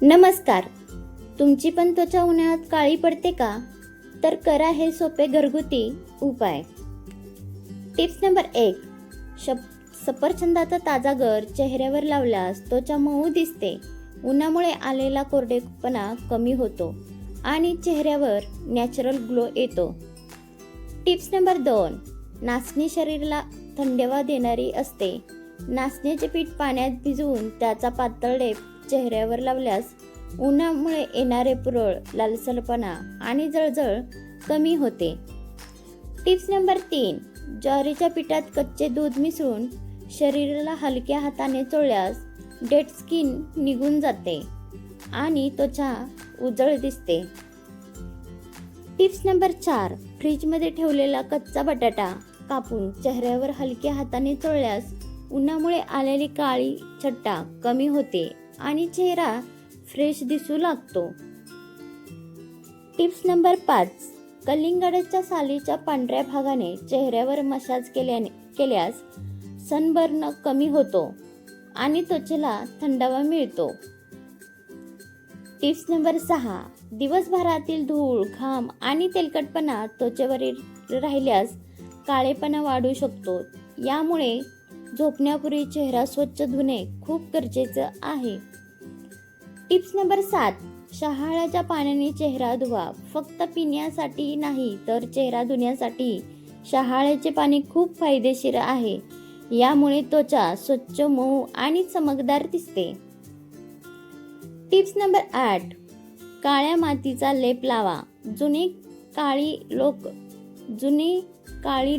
नमस्कार. तुमची पण त्वचा उन्हाळ्यात काळी पडते का? तर करा हे सोपे घरगुती उपाय. Tips number 1. सफरचंदाचा ताजा गर चेहऱ्यावर लावल्यास त्वचा मऊ दिसते. उन्हामुळे आलेला कोरडेपणा कमी होतो आणि चेहऱ्यावर नॅचरल ग्लो येतो. Tips number 2. नाचणी शरीराला थंडावा देणारी असते. नाचण्याचे पीठ पाण्यात भिजवून त्याचा पातळ लेप चेहऱ्यावर लावल्यास उन्हामुळे येणारे पुरळ, लालसरपणा आणि जळजळ कमी होते. Tips number 3. ज्वारीच्या पिठात कच्चे दूध मिसळून शरीराला हलक्या हाताने चोळल्यास डेड स्किन निघून जाते आणि त्वचा उजळ दिसते. Tips number 4. फ्रीजमध्ये ठेवलेला कच्चा बटाटा कापून चेहऱ्यावर हलक्या हाताने चोळल्यास उन्हामुळे आलेली काळी छट्टा कमी होते आणि चेहरा फ्रेश दिसू लागतो. Tips number 5. कलिंगडाच्या सालीच्या पांढऱ्या भागाने चेहऱ्यावर मसाज केल्यास सनबर्न कमी होतो आणि त्वचेला थंडावा मिळतो. Tips number 6. दिवसभरातील धूळ, घाम आणि तेलकटपणा त्वचेवर राहिल्यास काळेपणा वाढू शकतो. यामुळे झोपण्यापूर्वी चेहरा स्वच्छ धुणे खूप गरजेचं आहे. Tips number 7. शहाळ्याच्या पाण्याने चेहरा धुवा. फक्त पिण्यासाठी नाही तर चेहरा धुण्यासाठी शहाळ्याचे पाणी खूप फायदेशीर आहे. यामुळे त्वचा स्वच्छ, मऊ आणि चमकदार दिसते. Tips number 8. काळ्या मातीचा लेप लावा. जुने काळी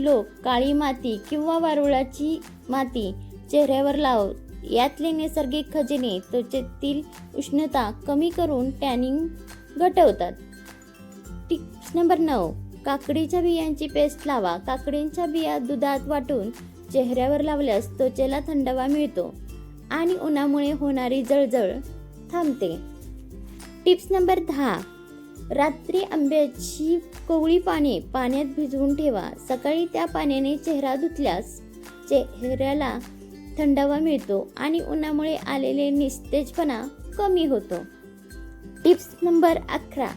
लोक काळी माती किंवा वारुळाची माती चेहऱ्यावर लाव. यातले नैसर्गिक खजिने त्वचेतील उष्णता कमी करून टॅनिंग घटवतात. Tips number 9. काकडीच्या बियांची पेस्ट लावा. काकडीच्या बिया दुधात वाटून चेहऱ्यावर लावल्यास त्वचेला थंडावा मिळतो आणि उन्हामुळे होणारी जळजळ थांबते. Tips number 10. रात्री आंब्याची कोवळी पाने पाण्यात भिजवून ठेवा. सकाळी त्या पाण्याने चेहरा धुतल्यास चेहऱ्याला थंडावा मिळतो आणि उन्हामुळे आलेले निस्तेजपणा कमी होतो. Tips number 11.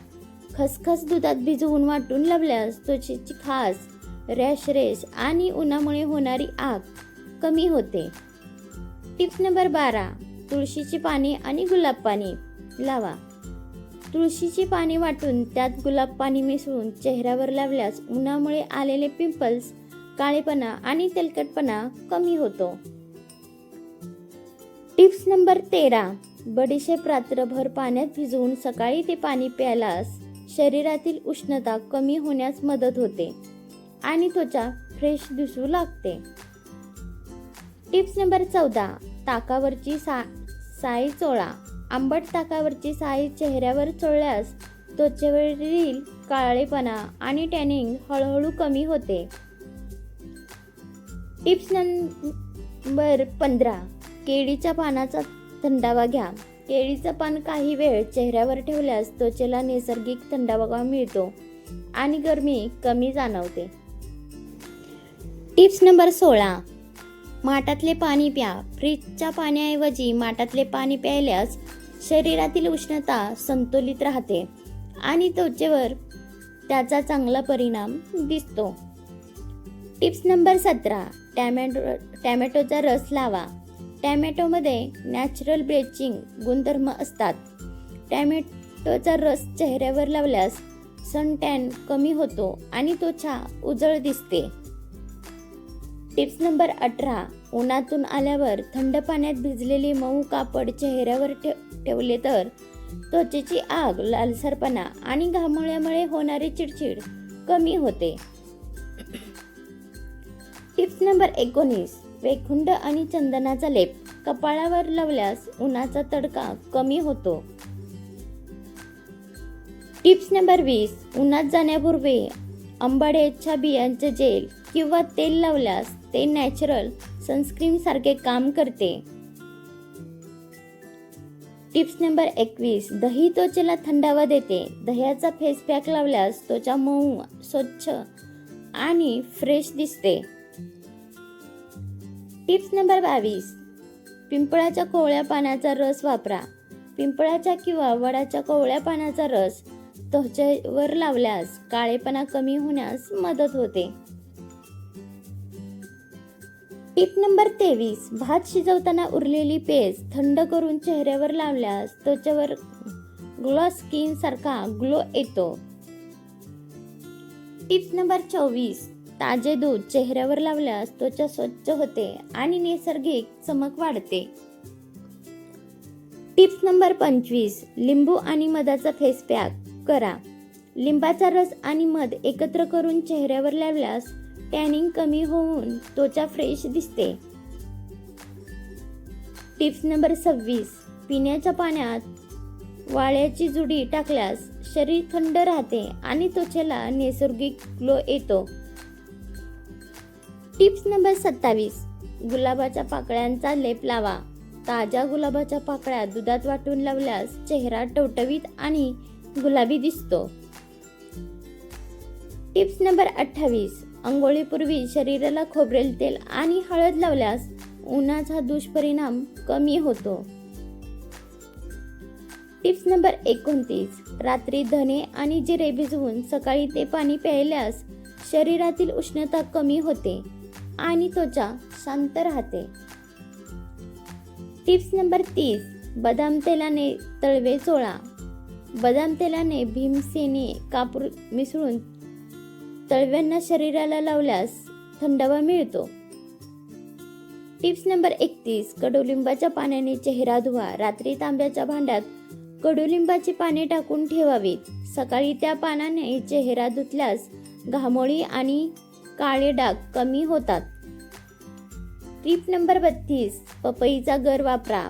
खसखस दुधात भिजवून वाटून लावल्यास त्वचेची खाज, रॅश आणि उन्हामुळे होणारी आग कमी होते. Tips number 12. तुळशीची पाने आणि गुलाब पाणी लावा. तुळशीची पाने वाटून त्यात गुलाब पाणी मिसळून चेहऱ्यावर लावल्यास उन्हामुळे आलेले पिंपल्स, काळेपणा आणि तेलकटपणा कमी होतो. Tips number 13. बडीशेप रात्रभर पाण्यात भिजवून सकाळी ते पाणी प्यायल्यास शरीरातील उष्णता कमी होण्यास मदत होते आणि त्वचा फ्रेश दिसू लागते. Tips number 14. ताकावरची साय चोळा. आंबट ताकावरची साय चेहऱ्यावर चोळल्यास त्वचेवरील काळेपणा आणि टॅनिंग हळूहळू कमी होते. Tips number 15. केळीच्या पानाचा थंडावा घ्या. केळीचं पान काही वेळ चेहऱ्यावर ठेवल्यास त्वचेला नैसर्गिक थंडावा मिळतो आणि गरमी कमी जाणवते. Tips number 16. माठातले पाणी प्या. फ्रीजच्या पाण्याऐवजी माठातले पाणी प्यायल्यास शरीरातील उष्णता संतुलित राहते आणि त्वचेवर त्याचा चांगला परिणाम दिसतो. Tips number 17. टॅमॅटोचा रस लावा. टॅमॅटोमध्ये नॅचरल ब्लिचिंग गुणधर्म असतात. टॅमॅटोचा रस चेहऱ्यावर लावल्यास सन टॅन कमी होतो आणि त्वचा उजळ दिसते. Tips number 18. उन्हातून आल्यावर थंड पाण्यात भिजलेले मऊ कापड चेहऱ्यावर ठेवले तर त्वचेची आग, लालसरपणा आणि घामोळ्यामुळे होणारी चिडचिड कमी होते. Tips number 19. वेखुंड आणि चंदनाचा लेप कपाळावर लावल्यास उन्हाचा तडका कमी होतो. Tips number 20. उन्हात जाण्यापूर्वी आंबाड्याच्या बियांचे जेल किंवा तेल लावल्यास ते नॅचरल सनस्क्रीन सारखे काम करते. Tips number 21. दही त्वचेला थंडावा देते. दह्याचा फेस पॅक लावल्यास त्वचा मऊ, स्वच्छ आणि फ्रेश दिसते. Tips number 22. पिंपळाच्या कोवळ्या पानाचा रस वापरा. पिंपळाच्या किंवा वडाच्या कोवळ्या पानाचा रस त्वचेवर लावल्यास काळेपणा कमी होण्यास मदत होते. Tip number 23. भात शिजवताना उरलेली पेज थंड करून चेहऱ्यावर लावल्यास त्वचेवर ग्लो स्किन सारखा ग्लो येतो. Tip number 24. ताजे दूध चेहऱ्यावर लावल्यास त्वचा स्वच्छ होते आणि नैसर्गिक चमक वाढते. Tip number 25. लिंबू आणि मधाचा फेस पॅक करा. लिंबाचा रस आणि मध एकत्र करून चेहऱ्यावर लावल्यास टॅनिंग कमी होऊन त्वचा फ्रेश दिसते. Tips number 26. पिण्याच्या पाण्यात वाळ्याची जुडी टाकल्यास शरीर थंड राहते आणि त्वचेला नैसर्गिक ग्लो येतो. Tips number 27. गुलाबाच्या पाकळ्यांचा लेप लावा. ताज्या गुलाबाच्या पाकळ्या दुधात वाटून लावल्यास चेहरा टवटवीत आणि गुलाबी दिसतो. Tips number 28. अंघोळीपूर्वी शरीराला खोबरेल तेल आणि हळद लावल्यास उन्हाचा दुष्परिणाम कमी होतो. Tips number 29. रात्री धने आणि जिरे भिजवून सकाळी ते पाणी प्यायल्यास शरीरातील उष्णता कमी होते आणि त्वचा शांत राहते. Tips number 30. बदाम तेलाने तळवे चोळा. बदाम तेलाने भीमसेनी कापूर मिसळून तळव्यांना शरीराला लावल्यास थंडावा मिळतो. Tips number 31. कडुलिंबाच्या पाण्याने चेहरा धुवा. रात्री तांब्याच्या भांड्यात कडुलिंबाची पाने टाकून ठेवावीत. सकाळी त्या पानाने चेहरा धुतल्यास घामोळी आणि काळे डाग कमी होतात. Tip number 32. पपईचा गर वापरा.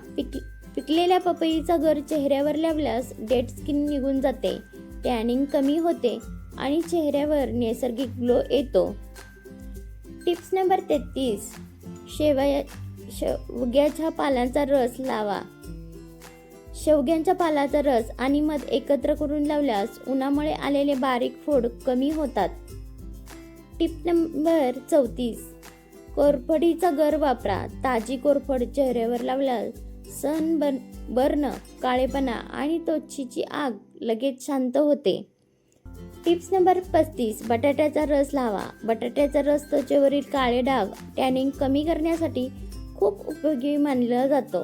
पिकलेल्या पपईचा गर चेहऱ्यावर लावल्यास डेड स्किन निघून जाते, टॅनिंग कमी होते आणि चेहऱ्यावर नैसर्गिक ग्लो येतो. Tips number 33. शेवग्याच्या पालांचा रस लावा. शेवग्यांच्या पालाचा रस आणि मध एकत्र करून लावल्यास उन्हामुळे आलेले बारीक फोड कमी होतात. Tip number 34. कोरफडीचा गर वापरा. ताजी कोरफड चेहऱ्यावर लावल्यास सनबर्न, काळेपणा आणि त्वचेची आग लगेच शांत होते. Tips number 35. बटाट्याचा रस लावा. बटाट्याचा रस त्वचेवरील काळे डाग, टॅनिंग कमी करण्यासाठी खूप उपयोगी मानला जातो.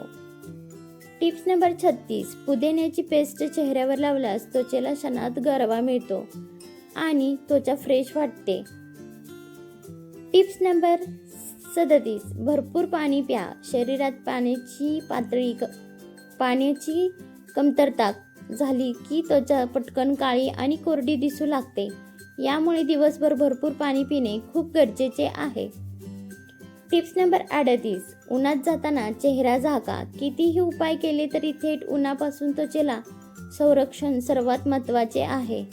Tips number 36. पुदिन्याची पेस्ट चेहऱ्यावर लावल्यास त्वचेला क्षणात गारवा मिळतो आणि त्वचा फ्रेश वाटते. Tips number 37. भरपूर पाणी प्या. शरीरात पाण्याची कमतरता झाली की त्वचा पटकन काळी आणि कोरडी दिसू लागते. यामुळे दिवसभर भरपूर पाणी पिणे खूप गरजेचे आहे. Tips number 38. उन्हात जाताना चेहरा झाका. कितीही उपाय केले तरी थेट उन्हापासून त्वचेला संरक्षण सर्वात महत्त्वाचे आहे.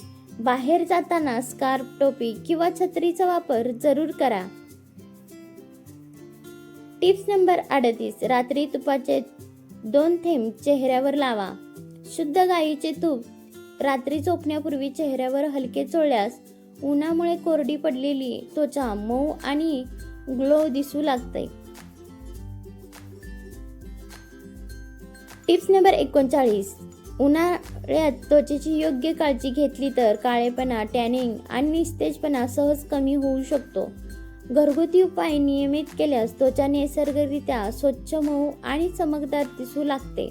बाहेर जाताना स्कार्फ, टोपी किंवा छत्रीचा वापर जरूर करा. Tips number 38. रात्री तुपाचे 2 थेंब चेहऱ्यावर लावा. शुद्ध गाईचे तूप रात्री झोपण्यापूर्वी चेहऱ्यावर हलके चोळल्यास उन्हामुळे कोरडी पडलेली त्वचा मऊ आणि ग्लो दिसू लागते. Tips number 39. उन्हाळ्यात त्वचेची योग्य काळजी घेतली तर काळेपणा, टॅनिंग आणि निस्तेजपणा सहज कमी होऊ शकतो. घरगुती उपाय नियमित केल्यास त्वचा नैसर्गिकरित्या स्वच्छ, मऊ आणि चमकदार दिसू लागते.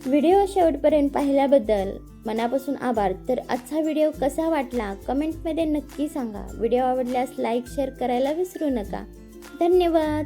व्हिडिओ शेवटपर्यंत पाहिल्याबद्दल मनापासून आभार. तर आजचा व्हिडिओ कसा वाटला कमेंटमध्ये नक्की सांगा. व्हिडिओ आवडल्यास लाईक, शेअर करायला विसरू नका. धन्यवाद.